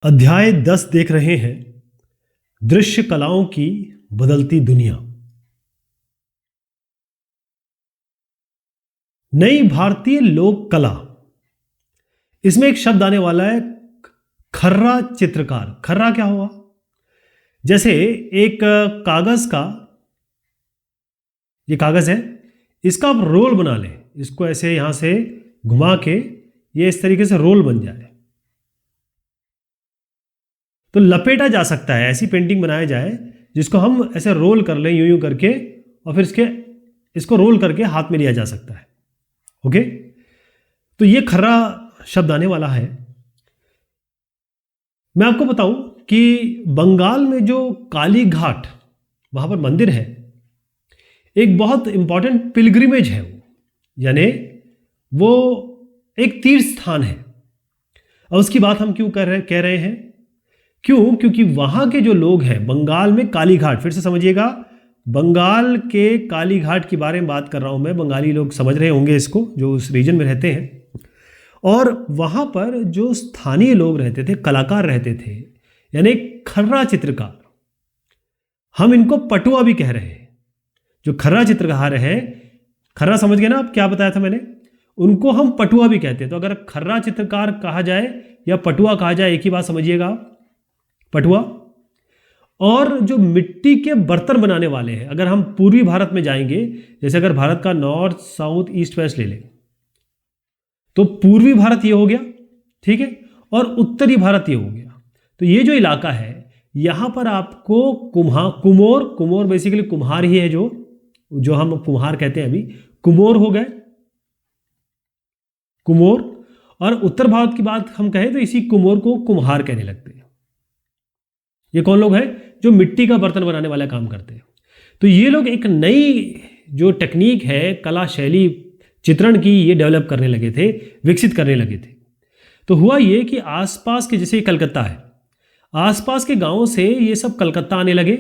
अध्याय 10 देख रहे हैं दृश्य कलाओं की बदलती दुनिया। नई भारतीय लोक कला, इसमें एक शब्द आने वाला है खर्रा चित्रकार। खर्रा क्या हुआ? जैसे एक कागज का, ये कागज है, इसका आप रोल बना लें, इसको ऐसे यहां से घुमा के ये इस तरीके से रोल बन जाए तो लपेटा जा सकता है। ऐसी पेंटिंग बनाया जाए जिसको हम ऐसे रोल कर लें, यूं यूं करके, और फिर इसको रोल करके हाथ में लिया जा सकता है। ओके, तो ये खर्रा शब्द आने वाला है। मैं आपको बताऊं कि बंगाल में जो काली घाट, वहां पर मंदिर है, एक बहुत इंपॉर्टेंट पिलग्रिमेज है वो, यानी वो एक तीर्थ स्थान है। और उसकी बात हम क्यों कह रहे हैं? क्यों? क्योंकि वहां के जो लोग हैं, बंगाल में काली घाट, फिर से समझिएगा, बंगाल के काली घाट के बारे में बात कर रहा हूं मैं। बंगाली लोग समझ रहे होंगे इसको, जो उस रीजन में रहते हैं। और वहां पर जो स्थानीय लोग रहते थे, कलाकार रहते थे, यानी खर्रा चित्रकार, हम इनको पटुआ भी कह रहे हैं। जो खर्रा चित्रकार है, खर्रा समझ गए ना आप, क्या बताया था मैंने? उनको हम पटुआ भी कहते हैं। तो अगर खर्रा चित्रकार कहा जाए या पटुआ कहा जाए, एक ही बात समझिएगा, पटुआ। और जो मिट्टी के बर्तन बनाने वाले हैं, अगर हम पूर्वी भारत में जाएंगे, जैसे अगर भारत का नॉर्थ, साउथ, ईस्ट, वेस्ट ले लें, तो पूर्वी भारत ये हो गया, ठीक है, और उत्तरी भारत ये हो गया। तो ये जो इलाका है, यहां पर आपको कुमोर बेसिकली कुम्हार ही है, जो हम कुम्हार कहते हैं अभी, कुमोर हो गए, कुमोर। और उत्तर भारत की बात हम कहें तो इसी कुमोर को कुम्हार कहने लगते हैं। ये कौन लोग हैं? जो मिट्टी का बर्तन बनाने वाला काम करते हैं। तो ये लोग एक नई जो टेक्निक है, कला शैली चित्रण की, ये डेवलप करने लगे थे, विकसित करने लगे थे। तो हुआ ये कि आसपास के, जैसे कलकत्ता है, आसपास के गांवों से ये सब कलकत्ता आने लगे,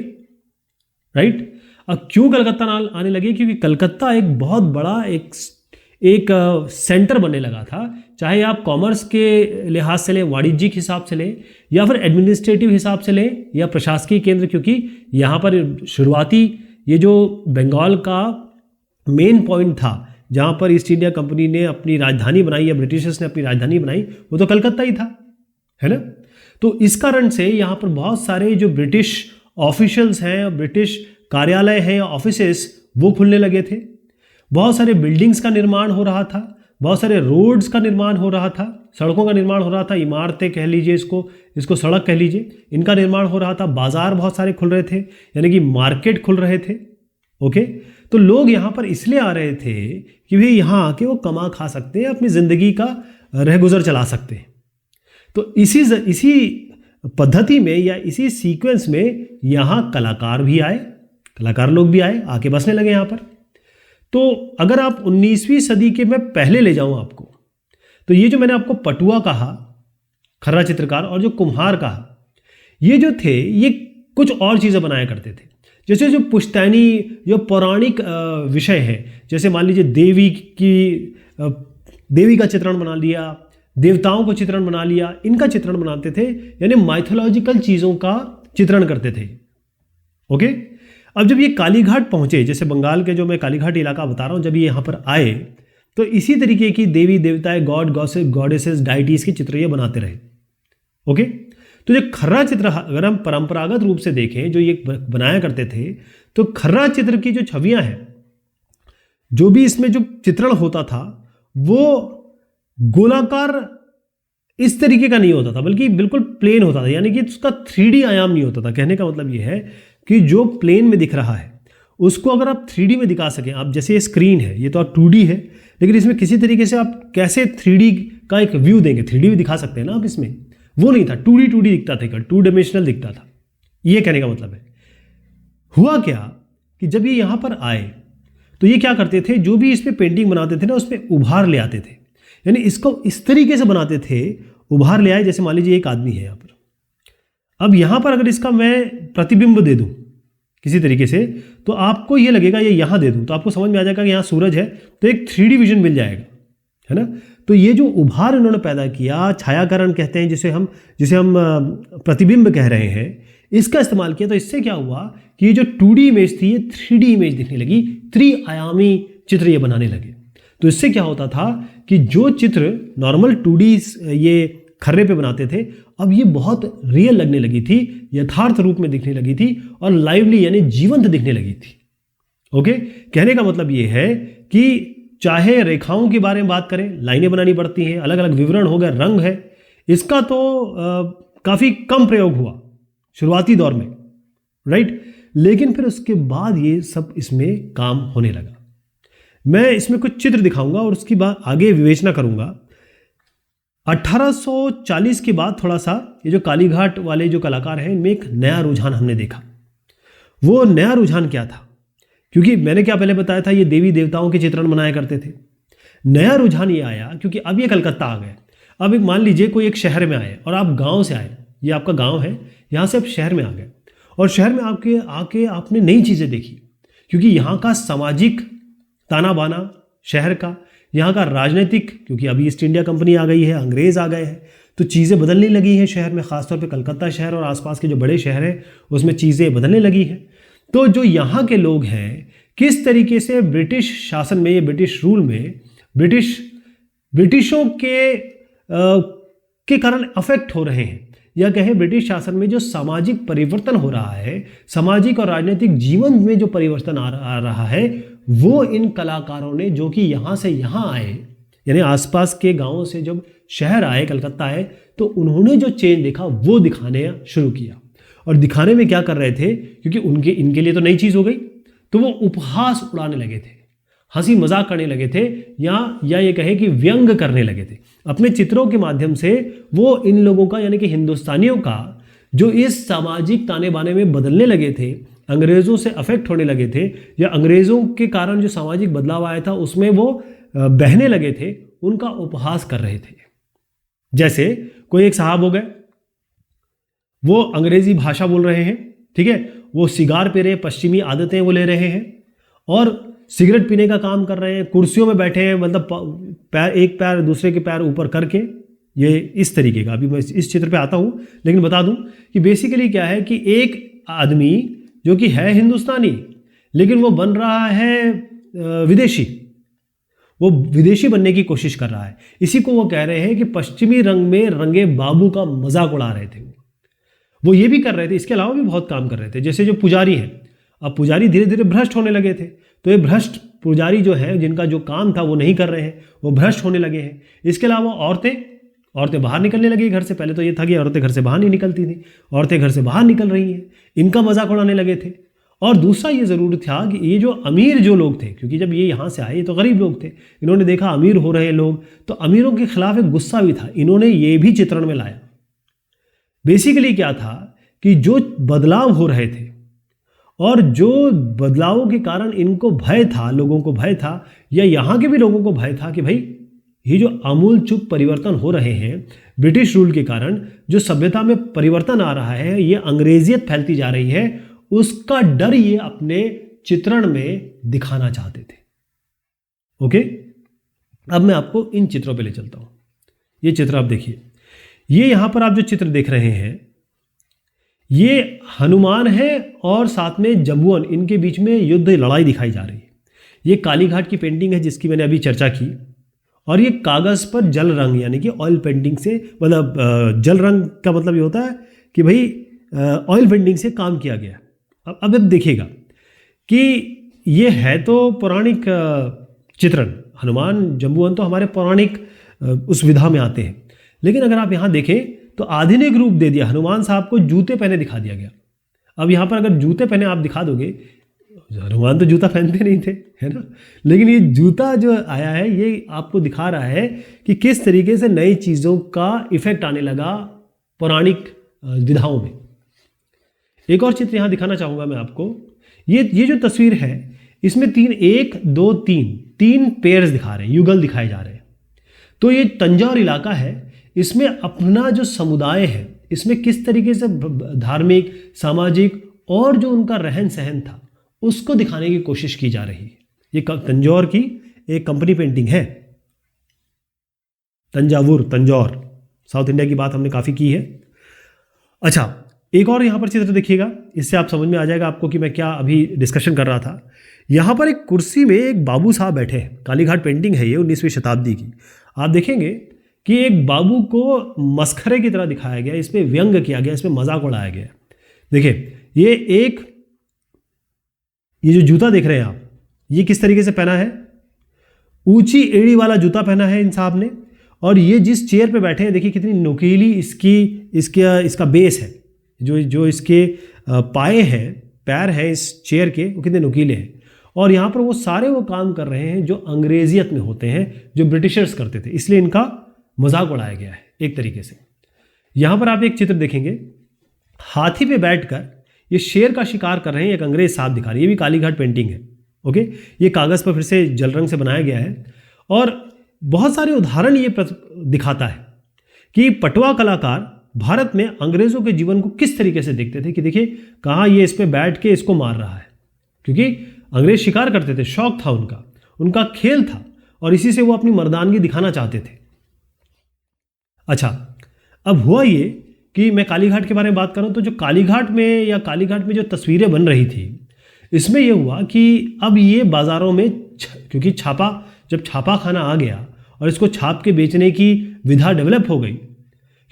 राइट। अब क्यों कलकत्ता आने लगे? क्योंकि कलकत्ता एक बहुत बड़ा एक सेंटर बनने लगा था। चाहे आप कॉमर्स के लिहाज से लें, वाणिज्यिक हिसाब से लें, या फिर एडमिनिस्ट्रेटिव हिसाब से लें, या प्रशासकीय केंद्र, क्योंकि यहाँ पर शुरुआती ये जो बंगाल का मेन पॉइंट था, जहाँ पर ईस्ट इंडिया कंपनी ने अपनी राजधानी बनाई या ब्रिटिशर्स ने अपनी राजधानी बनाई, वो तो कलकत्ता ही था, है ना। तो इस कारण से यहाँ पर बहुत सारे जो ब्रिटिश ऑफिशियल्स हैं, ब्रिटिश कार्यालय हैं, ऑफिसेस, वो खुलने लगे थे। बहुत सारे बिल्डिंग्स का निर्माण हो रहा था, बहुत सारे रोड्स का निर्माण हो रहा था, सड़कों का निर्माण हो रहा था, इमारतें कह लीजिए, इसको सड़क कह लीजिए, इनका निर्माण हो रहा था। बाजार बहुत सारे खुल रहे थे, यानी कि मार्केट खुल रहे थे। ओके, तो लोग यहाँ पर इसलिए आ रहे थे कि भाई यहाँ आके वो कमा खा सकते हैं, अपनी ज़िंदगी का रहगुजर चला सकते हैं। तो इसी पद्धति में या इसी सीक्वेंस में यहाँ कलाकार भी आए, कलाकार लोग भी आए, आके बसने लगे यहाँ पर। तो अगर आप 19वीं सदी के, मैं पहले ले जाऊं आपको, तो ये जो मैंने आपको पटुआ कहा, खर्रा चित्रकार, और जो कुम्हार कहा, ये जो थे, ये कुछ और चीज़ें बनाया करते थे। जैसे जो पुश्तैनी, जो पौराणिक विषय है, जैसे मान लीजिए देवी का चित्रण बना लिया, देवताओं को चित्रण बना लिया, इनका चित्रण बनाते थे, यानी माइथोलॉजिकल चीज़ों का चित्रण करते थे। ओके, अब जब ये कालीघाट पहुंचे, जैसे बंगाल के जो मैं कालीघाट इलाका बता रहा हूं, जब ये यहाँ पर आए, तो इसी तरीके की देवी देवताएं, गॉडेसेस, डाइटीज के चित्र ये बनाते रहे। ओके, तो जो खर्रा चित्र, अगर हम परंपरागत रूप से देखें, जो ये बनाया करते थे, तो खर्रा चित्र की जो छवियां हैं, जो भी इसमें जो चित्रण होता था, वो गोलाकार इस तरीके का नहीं होता था, बल्कि बिल्कुल प्लेन होता था, यानी कि उसका 3D आयाम नहीं होता था। कहने का मतलब ये है कि जो प्लेन में दिख रहा है, उसको अगर आप 3D में दिखा सकें, आप जैसे ये स्क्रीन है, ये तो आप 2D है, लेकिन इसमें किसी तरीके से आप कैसे 3D का एक व्यू देंगे, 3D भी दिखा सकते हैं ना आप इसमें, वो नहीं था, 2D दिखता था, 2 डायमेंशनल दिखता था। ये कहने का मतलब है। हुआ क्या कि जब ये यहाँ पर आए, तो ये क्या करते थे, जो भी इस पर पेंटिंग बनाते थे ना, उस पर उभार ले आते थे, यानी इसको इस तरीके से बनाते थे, उभार ले आए। जैसे मान लीजिए एक आदमी है यहाँ पर, अब यहाँ पर अगर इसका मैं प्रतिबिंब दे दूँ किसी तरीके से, तो आपको ये लगेगा, ये यहाँ दे दूँ तो आपको समझ में आ जाएगा कि यहाँ सूरज है, तो एक 3D विजन मिल जाएगा, है ना। तो ये जो उभार इन्होंने पैदा किया, छायाकरण कहते हैं जिसे हम प्रतिबिंब कह रहे हैं, इसका इस्तेमाल किया। तो इससे क्या हुआ कि ये जो 2D इमेज थी ये 3D इमेज दिखने लगी, त्रिआयामी चित्र ये बनाने लगे। तो इससे क्या होता था कि जो चित्र नॉर्मल 2D ये खर्रे पे बनाते थे, अब ये बहुत रियल लगने लगी थी, यथार्थ रूप में दिखने लगी थी और लाइवली यानी जीवंत दिखने लगी थी। ओके, कहने का मतलब ये है कि चाहे रेखाओं के बारे में बात करें, लाइनें बनानी पड़ती हैं, अलग अलग विवरण हो गए, रंग है, इसका तो काफ़ी कम प्रयोग हुआ शुरुआती दौर में, राइट। लेकिन फिर उसके बाद ये सब इसमें काम होने लगा। मैं इसमें कुछ चित्र दिखाऊंगा और उसकी बात आगे विवेचना करूंगा। 1840 के बाद थोड़ा सा ये जो कालीघाट वाले जो कलाकार हैं, इनमें एक नया रुझान हमने देखा। वो नया रुझान क्या था? क्योंकि मैंने क्या पहले बताया था, ये देवी देवताओं के चित्रण बनाया करते थे। नया रुझान ये आया क्योंकि अब ये कलकत्ता आ गए। अब एक मान लीजिए कोई एक शहर में आए और आप गांव से आए, ये आपका गांव है, यहाँ से आप शहर में आ गए और शहर में आके आपने नई चीज़ें देखी, क्योंकि यहाँ का सामाजिक ताना बाना शहर का, यहाँ का राजनीतिक, क्योंकि अभी ईस्ट इंडिया कंपनी आ गई है, अंग्रेज आ गए हैं, तो चीज़ें बदलने लगी हैं शहर में, खासतौर पे कलकत्ता शहर और आसपास के जो बड़े शहर हैं उसमें चीज़ें बदलने लगी हैं। तो जो यहाँ के लोग हैं किस तरीके से ब्रिटिश शासन में, ये ब्रिटिश रूल में, ब्रिटिशों के कारण अफेक्ट हो रहे हैं, या कहें ब्रिटिश शासन में जो सामाजिक परिवर्तन हो रहा है, सामाजिक और राजनीतिक जीवन में जो परिवर्तन आ रहा है, वो इन कलाकारों ने जो कि यहाँ से यहाँ आए, यानी आसपास के गांवों से जब शहर आए, कलकत्ता आए, तो उन्होंने जो चेंज देखा वो दिखाने शुरू किया। और दिखाने में क्या कर रहे थे, क्योंकि इनके लिए तो नई चीज़ हो गई, तो वो उपहास उड़ाने लगे थे, हंसी मजाक करने लगे थे, या ये कहें कि व्यंग करने लगे थे। अपने चित्रों के माध्यम से वो इन लोगों का, यानी कि हिंदुस्तानियों का, जो इस सामाजिक ताने बाने में बदलने लगे थे, अंग्रेज़ों से अफेक्ट होने लगे थे, या अंग्रेज़ों के कारण जो सामाजिक बदलाव आया था उसमें वो बहने लगे थे, उनका उपहास कर रहे थे। जैसे कोई एक साहब हो गए, वो अंग्रेजी भाषा बोल रहे हैं, ठीक है, वो सिगार पी रहे हैं, पश्चिमी आदतें वो ले रहे हैं और सिगरेट पीने का काम कर रहे हैं, कुर्सियों में बैठे हैं, मतलब एक पैर दूसरे के पैर ऊपर करके, ये इस तरीके का। अभी मैं इस चित्र पे आता हूँ, लेकिन बता दूँ कि बेसिकली क्या है कि एक आदमी जो कि है हिंदुस्तानी, लेकिन वो बन रहा है विदेशी, वो विदेशी बनने की कोशिश कर रहा है। इसी को वो कह रहे हैं कि पश्चिमी रंग में रंगे बाबू का मजाक उड़ा रहे थे। वो ये भी कर रहे थे, इसके अलावा भी बहुत काम कर रहे थे। जैसे जो पुजारी हैं, अब पुजारी धीरे धीरे भ्रष्ट होने लगे थे, तो ये भ्रष्ट पुजारी जो है, जिनका जो काम था वो नहीं कर रहे हैं, वो भ्रष्ट होने लगे हैं। इसके अलावा औरतें बाहर निकलने लगी घर से। पहले तो ये था कि औरतें घर से बाहर नहीं निकलती थी, औरतें घर से बाहर निकल रही हैं, इनका मजाक उड़ाने लगे थे। और दूसरा ये ज़रूर था कि ये जो अमीर जो लोग थे, क्योंकि जब ये यहाँ से आए तो गरीब लोग थे, इन्होंने देखा अमीर हो रहे लोग, तो अमीरों के खिलाफ एक गुस्सा भी था, इन्होंने ये भी चित्रण में लाया। बेसिकली क्या था कि जो बदलाव हो रहे थे और जो बदलावों के कारण इनको भय था, लोगों को भय था, या यहाँ के भी लोगों को भय था कि भाई ये जो आमूल चूक परिवर्तन हो रहे हैं ब्रिटिश रूल के कारण, जो सभ्यता में परिवर्तन आ रहा है, ये अंग्रेजियत फैलती जा रही है, उसका डर ये अपने चित्रण में दिखाना चाहते थे। ओके, अब मैं आपको इन चित्रों पे ले चलता हूं। ये चित्र आप देखिए, ये यहां पर आप जो चित्र देख रहे हैं, ये हनुमान है और साथ में जम्बुअन, इनके बीच में युद्ध लड़ाई दिखाई जा रही है। ये कालीघाट की पेंटिंग है जिसकी मैंने अभी चर्चा की, और ये कागज़ पर जल रंग, यानी कि ऑयल पेंटिंग से, मतलब जल रंग का मतलब ये होता है कि भाई ऑयल पेंटिंग से काम किया गया। अब देखिएगा कि ये है तो पौराणिक चित्रण, हनुमान जम्बुअन तो हमारे पौराणिक उस विधा में आते हैं, लेकिन अगर आप यहाँ देखें तो आधुनिक रूप दे दिया, हनुमान साहब को जूते पहने दिखा दिया गया। अब यहाँ पर अगर जूते पहने आप दिखा दोगे, हनुमान तो जूता पहनते नहीं थे, है ना, लेकिन ये जूता जो आया है ये आपको दिखा रहा है कि किस तरीके से नई चीज़ों का इफेक्ट आने लगा पौराणिक विधाओं में। एक और चित्र यहाँ दिखाना चाहूँगा मैं आपको। ये जो तस्वीर है इसमें 1 2 3 पेयर्स दिखा रहे हैं, युगल दिखाए जा रहे हैं। तो ये तंजौर इलाका है, इसमें अपना जो समुदाय है, इसमें किस तरीके से धार्मिक, सामाजिक और जो उनका रहन सहन था उसको दिखाने की कोशिश की जा रही है। ये तंजौर की एक कंपनी पेंटिंग है। तंजौर, साउथ इंडिया की बात हमने काफ़ी की है। अच्छा, एक और यहाँ पर चित्र देखिएगा, इससे आप समझ में आ जाएगा आपको कि मैं क्या अभी डिस्कशन कर रहा था। यहाँ पर एक कुर्सी में एक बाबू साहब बैठे हैं, कालीघाट पेंटिंग है ये 19वीं शताब्दी की। आप देखेंगे कि एक बाबू को मस्खरे की तरह दिखाया गया, इसमें व्यंग किया गया, इसमें मजाक उड़ाया गया। देखिए ये जो जूता देख रहे हैं आप, ये किस तरीके से पहना है, ऊंची एड़ी वाला जूता पहना है इन साहब ने। और ये जिस चेयर पे बैठे हैं, देखिए कितनी नुकीली इसका बेस है, जो इसके पाए हैं, पैर हैं इस चेयर के, वो कितने नुकीले हैं। और यहाँ पर वो काम कर रहे हैं जो अंग्रेजियत में होते हैं, जो ब्रिटिशर्स करते थे, इसलिए इनका मजाक उड़ाया गया है एक तरीके से। यहाँ पर आप एक चित्र देखेंगे, हाथी पे बैठकर ये शेर का शिकार कर रहे हैं, एक अंग्रेज साहब दिखा रहे हैं। ये भी कालीघाट पेंटिंग है। ओके, ये कागज़ पर फिर से जल रंग से बनाया गया है। और बहुत सारे उदाहरण ये दिखाता है कि पटवा कलाकार भारत में अंग्रेज़ों के जीवन को किस तरीके से देखते थे। कि देखिए कहाँ ये इस पर बैठ के इसको मार रहा है, क्योंकि अंग्रेज शिकार करते थे, शौक था उनका खेल था, और इसी से वो अपनी मर्दानगी दिखाना चाहते थे। अच्छा, अब हुआ ये कि मैं कालीघाट के बारे में बात करूं तो जो कालीघाट में जो तस्वीरें बन रही थी, इसमें यह हुआ कि अब ये बाज़ारों में क्योंकि जब छापा खाना आ गया और इसको छाप के बेचने की विधा डेवलप हो गई।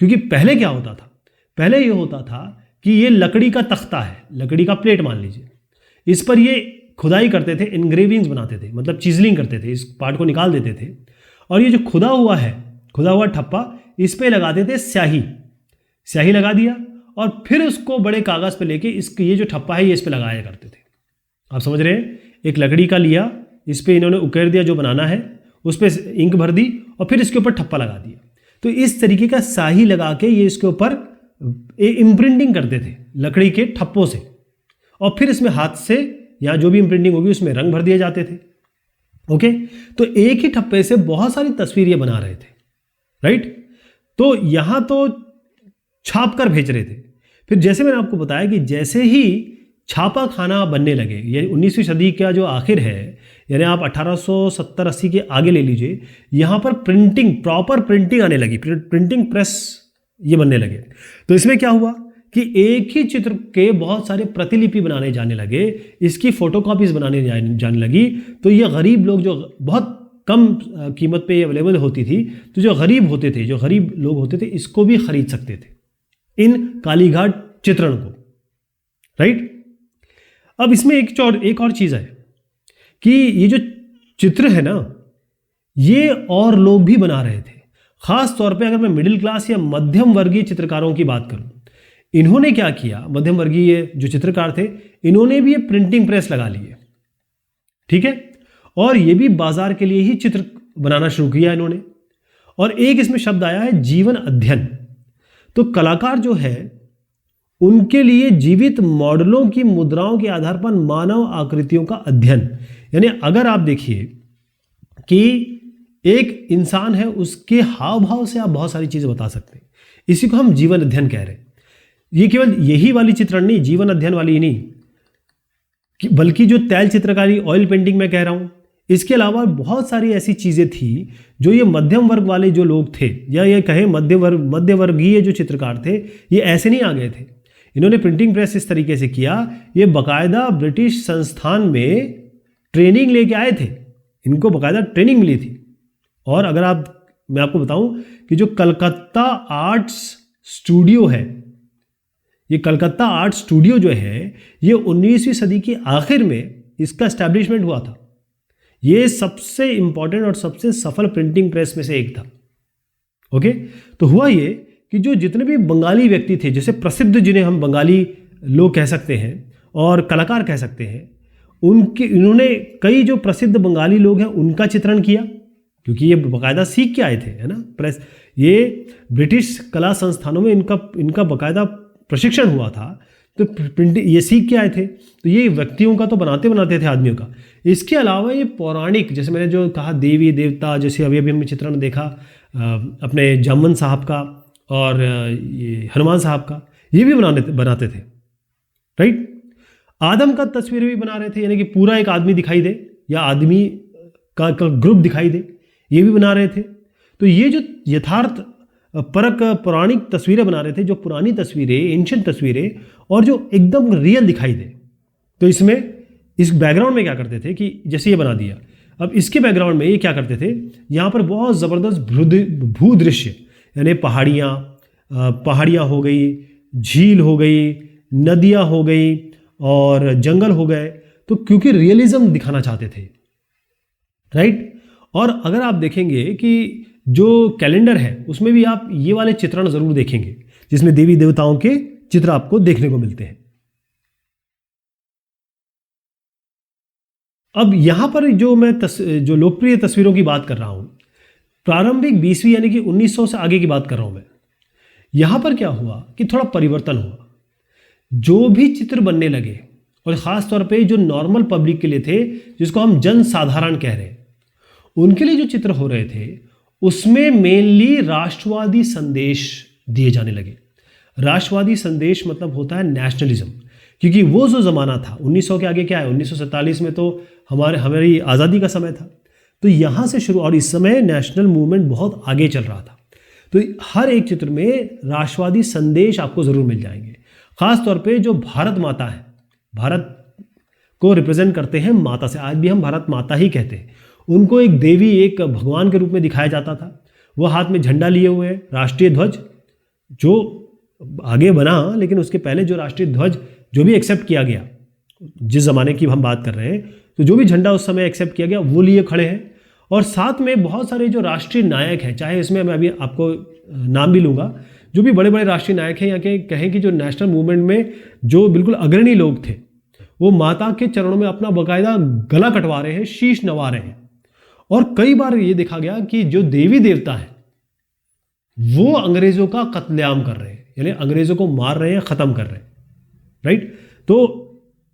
क्योंकि पहले क्या होता था, पहले ये होता था कि ये लकड़ी का तख्ता है, लकड़ी का प्लेट मान लीजिए, इस पर ये खुदाई करते थे, इनग्रेविंग्स बनाते थे, मतलब चिजलिंग करते थे, इस पार्ट को निकाल देते थे। और ये जो खुदा हुआ ठप्पा, इस पर लगाते थे स्याही लगा दिया, और फिर उसको बड़े कागज़ पे लेके ये जो ठप्पा है ये इस पर लगाया करते थे। आप समझ रहे हैं, एक लकड़ी का लिया, इस पर इन्होंने उकेर दिया जो बनाना है, उस पर इंक भर दी और फिर इसके ऊपर ठप्पा लगा दिया। तो इस तरीके का स्याही लगा के ये इसके ऊपर इम्प्रिंटिंग करते थे लकड़ी के ठप्पों से, और फिर इसमें हाथ से या जो भी इम्प्रिंटिंग होगी उसमें रंग भर दिए जाते थे। ओके, तो एक ही ठप्पे से बहुत सारी तस्वीरें बना रहे थे, राइट। तो यहाँ तो छाप कर भेज रहे थे। फिर जैसे मैंने आपको बताया कि जैसे ही छापा खाना बनने लगे, ये 19वीं सदी का जो आखिर है, यानी आप 1870-80 के आगे ले लीजिए, यहाँ पर प्रॉपर प्रिंटिंग आने लगी, प्रिंटिंग प्रेस ये बनने लगे। तो इसमें क्या हुआ कि एक ही चित्र के बहुत सारे प्रतिलिपि बनाने जाने लगे, इसकी फोटोकॉपीज बनाने जाने लगी। तो ये गरीब लोग, जो बहुत कम कीमत पे अवेलेबल होती थी, तो जो गरीब लोग होते थे, इसको भी खरीद सकते थे, इन कालीघाट चित्रण को, राइट। अब इसमें एक और चीज़ है कि ये जो चित्र है ना, ये और लोग भी बना रहे थे। ख़ास तौर पे अगर मैं मिडिल क्लास या मध्यम वर्गीय चित्रकारों की बात करूं, इन्होंने क्या किया, मध्यम वर्गीय जो चित्रकार थे, इन्होंने भी ये प्रिंटिंग प्रेस लगा लिए, ठीक है, और ये भी बाजार के लिए ही चित्र बनाना शुरू किया इन्होंने। और एक इसमें शब्द आया है जीवन अध्ययन। तो कलाकार जो है उनके लिए जीवित मॉडलों की मुद्राओं के आधार पर मानव आकृतियों का अध्ययन, यानी अगर आप देखिए कि एक इंसान है, उसके हाव भाव से आप बहुत सारी चीजें बता सकते हैं, इसी को हम जीवन अध्ययन कह रहे हैं। ये केवल यही वाली चित्रण नहीं, जीवन अध्ययन वाली ही नहीं, बल्कि जो तैल चित्रकारी, ऑयल पेंटिंग मैं कह रहा हूं, इसके अलावा बहुत सारी ऐसी चीजें थी जो ये मध्यम वर्ग वाले जो लोग थे, या ये कहें मध्य वर्गीय जो चित्रकार थे, ये ऐसे नहीं आ गए थे। इन्होंने प्रिंटिंग प्रेस इस तरीके से किया, ये बाकायदा ब्रिटिश संस्थान में ट्रेनिंग लेके आए थे, इनको बाकायदा ट्रेनिंग मिली थी। और अगर मैं आपको बताऊं कि जो कलकत्ता आर्ट्स स्टूडियो है, ये कलकत्ता आर्ट स्टूडियो जो है, ये 19वीं सदी के आखिर में इसका एस्टैब्लिशमेंट हुआ था। ये सबसे इंपॉर्टेंट और सबसे सफल प्रिंटिंग प्रेस में से एक था। ओके, तो हुआ ये कि जो जितने भी बंगाली व्यक्ति थे, जैसे प्रसिद्ध, जिन्हें हम बंगाली लोग कह सकते हैं और कलाकार कह सकते हैं, इन्होंने कई जो प्रसिद्ध बंगाली लोग हैं उनका चित्रण किया, क्योंकि ये बाकायदा सीख के आए थे, है ना, प्रेस। ये ब्रिटिश कला संस्थानों में इनका बाकायदा प्रशिक्षण हुआ था, तो प्रिंटिंग ये सीख के आए थे। तो ये व्यक्तियों का तो बनाते थे, आदमियों का। इसके अलावा ये पौराणिक, जैसे मैंने जो कहा देवी देवता, जैसे अभी हमने चित्रण देखा अपने जामवन साहब का और ये हनुमान साहब का, ये भी बनाते थे, राइट। आदम का तस्वीरें भी बना रहे थे, यानी कि पूरा एक आदमी दिखाई दे या आदमी का ग्रुप दिखाई दे, ये भी बना रहे थे। तो ये जो यथार्थ परक पौराणिक तस्वीरें बना रहे थे, जो पुरानी तस्वीरें, एंशियंट तस्वीरें, और जो एकदम रियल दिखाई दे। तो इसमें इस बैकग्राउंड में क्या करते थे कि जैसे ये बना दिया, अब इसके बैकग्राउंड में ये क्या करते थे, यहाँ पर बहुत ज़बरदस्त भूदृश्य, यानी पहाड़ियाँ हो गई, झील हो गई, नदियाँ हो गई और जंगल हो गए। तो क्योंकि रियलिज्म दिखाना चाहते थे, राइट। और अगर आप देखेंगे कि जो कैलेंडर है उसमें भी आप ये वाले चित्रण जरूर देखेंगे, जिसमें देवी देवताओं के चित्र आपको देखने को मिलते हैं। अब यहां पर जो मैं जो लोकप्रिय तस्वीरों की बात कर रहा हूं, प्रारंभिक 20वीं यानी कि 1900 से आगे की बात कर रहा हूं मैं। यहां पर क्या हुआ कि थोड़ा परिवर्तन हुआ, जो भी चित्र बनने लगे, और ख़ास तौर पे जो नॉर्मल पब्लिक के लिए थे, जिसको हम जन साधारण कह रहे हैं, उनके लिए जो चित्र हो रहे थे उसमें मेनली राष्ट्रवादी संदेश दिए जाने लगे। राष्ट्रवादी संदेश मतलब होता है नेशनलिज्म, क्योंकि वो जो ज़माना था 1900 के आगे क्या है, 1947 में तो हमारी आज़ादी का समय था। तो यहाँ से शुरू, और इस समय नेशनल मूवमेंट बहुत आगे चल रहा था। तो हर एक चित्र में राष्ट्रवादी संदेश आपको ज़रूर मिल जाएंगे। ख़ास तौर पे जो भारत माता है, भारत को रिप्रेजेंट करते हैं माता से, आज भी हम भारत माता ही कहते हैं। उनको एक देवी, एक भगवान के रूप में दिखाया जाता था। वो हाथ में झंडा लिए हुए, राष्ट्रीय ध्वज जो आगे बना, लेकिन उसके पहले जो राष्ट्रीय ध्वज जो भी एक्सेप्ट किया गया, जिस ज़माने की हम बात कर रहे हैं, तो जो भी झंडा उस समय एक्सेप्ट किया गया वो लिए खड़े हैं। और साथ में बहुत सारे जो राष्ट्रीय नायक हैं, चाहे इसमें मैं अभी आपको नाम भी लूँगा, जो भी बड़े बड़े राष्ट्रीय नायक हैं, या कि कहें कि जो नेशनल मूवमेंट में जो बिल्कुल अग्रणी लोग थे, वो माता के चरणों में अपना बाकायदा गला कटवा रहे हैं, शीश नवा रहे हैं। और कई बार ये देखा गया कि जो देवी देवता है वो अंग्रेजों का कत्लेआम कर रहे हैं, यानी अंग्रेजों को मार रहे हैं, ख़त्म कर रहे हैं, राइट। तो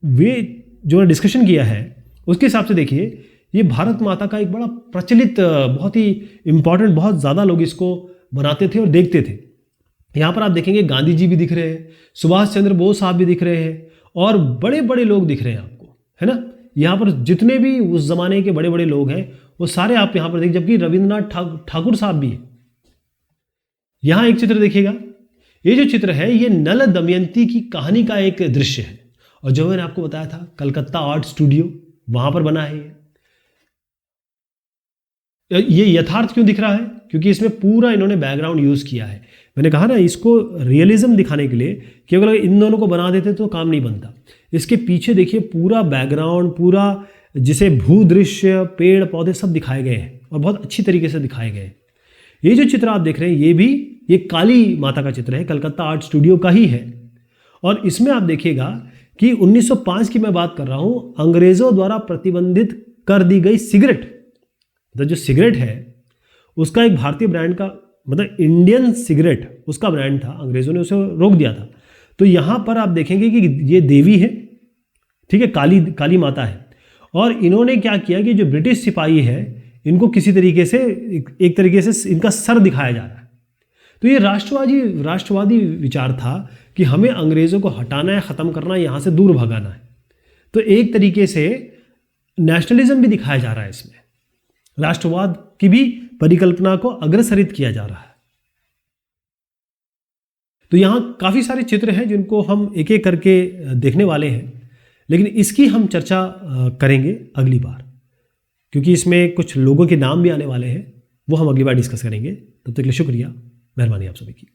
वे जो डिस्कशन किया है उसके हिसाब से देखिए, ये भारत माता का एक बड़ा प्रचलित, बहुत ही इंपॉर्टेंट, बहुत ज़्यादा लोग इसको बनाते थे और देखते थे। यहाँ पर आप देखेंगे गांधी जी भी दिख रहे हैं, सुभाष चंद्र बोस साहब भी दिख रहे हैं, और बड़े बड़े लोग दिख रहे हैं आपको, है ना। यहाँ पर जितने भी उस जमाने के बड़े बड़े लोग हैं वो सारे आप यहाँ पर देख, जबकि रविंद्रनाथ ठाकुर साहब भी है। यहाँ एक चित्र देखिएगा, ये जो चित्र है ये नल दमयंती की कहानी का एक दृश्य है, और जो मैंने आपको बताया था कलकत्ता आर्ट स्टूडियो, वहां पर बना है ये यथार्थ क्यों दिख रहा है, क्योंकि इसमें पूरा इन्होंने बैकग्राउंड यूज किया है। मैंने कहा ना, इसको रियलिज्म दिखाने के लिए, केवल अगर इन दोनों को बना देते तो काम नहीं बनता। इसके पीछे देखिए पूरा बैकग्राउंड, पूरा जिसे भूदृश्य, पेड़ पौधे सब दिखाए गए हैं, और बहुत अच्छी तरीके से दिखाए गए हैं। ये जो चित्र आप देख रहे हैं ये काली माता का चित्र है, कलकत्ता आर्ट स्टूडियो का ही है। और इसमें आप देखिएगा कि 1905 की मैं बात कर रहा हूं, अंग्रेजों द्वारा प्रतिबंधित कर दी गई सिगरेट, मतलब जो सिगरेट है उसका एक भारतीय ब्रांड का, मतलब इंडियन सिगरेट उसका ब्रांड था, अंग्रेजों ने उसे रोक दिया था। तो यहाँ पर आप देखेंगे कि ये देवी है, ठीक है, काली माता है। और इन्होंने क्या किया कि जो ब्रिटिश सिपाही है इनको किसी तरीके से, एक तरीके से इनका सर दिखाया जा रहा है। तो ये राष्ट्रवादी विचार था कि हमें अंग्रेजों को हटाना है, ख़त्म करना है, यहाँ से दूर भगाना है। तो एक तरीके से नेशनलिज्म भी दिखाया जा रहा है, इसमें राष्ट्रवाद की भी परिकल्पना को अग्रसरित किया जा रहा है। तो यहाँ काफ़ी सारे चित्र हैं जिनको हम एक एक करके देखने वाले हैं, लेकिन इसकी हम चर्चा करेंगे अगली बार, क्योंकि इसमें कुछ लोगों के नाम भी आने वाले हैं, वो हम अगली बार डिस्कस करेंगे। तब तक के लिए शुक्रिया, मेहरबानी आप सभी की।